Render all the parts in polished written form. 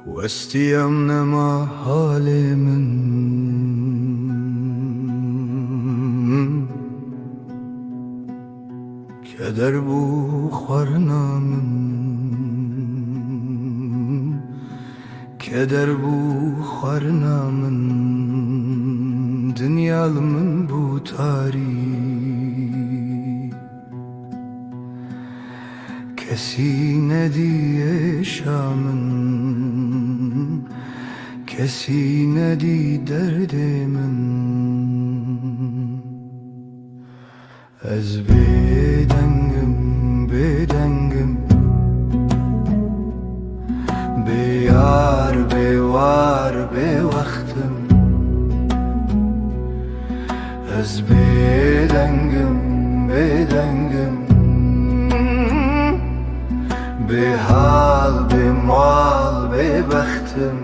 واستیم نما حال من کدر بو خورنا من کدر بو خورنا من دنیال من بو تاری کسی ندی شامن کسی ندی درد من از بدنگم بیار بیوار به وقتم از بدنگم به حال به مال به بختم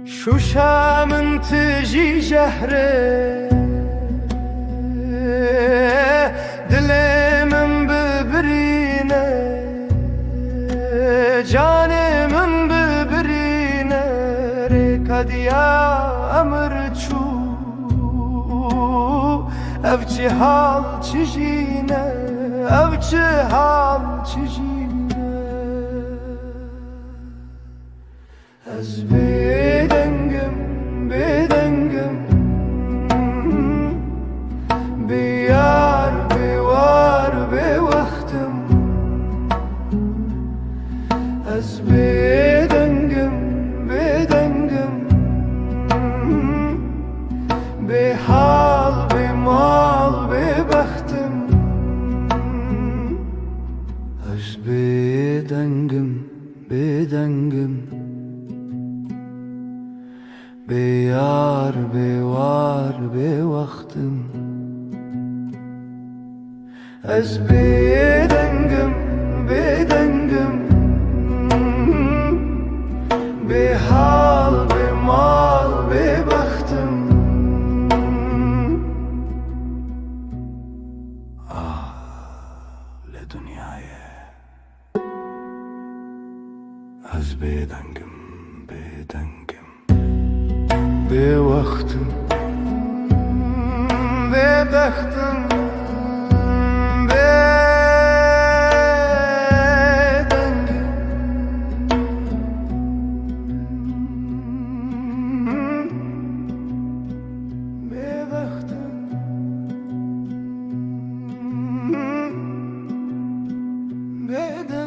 شوشم تجی جهره دلم ببرینه جانم ببرینه ریکدیا امر چو او چه حال چجینه او چه حال چجینه از بدنگم بیار بیوار به وقتم از بدنگم به حال به مال به بختم از بدنگم بیار بیوار به وقتم از بدنگم به حال به مال به بختم لدنیای از بدنگم به وقتم به بختم بدنگم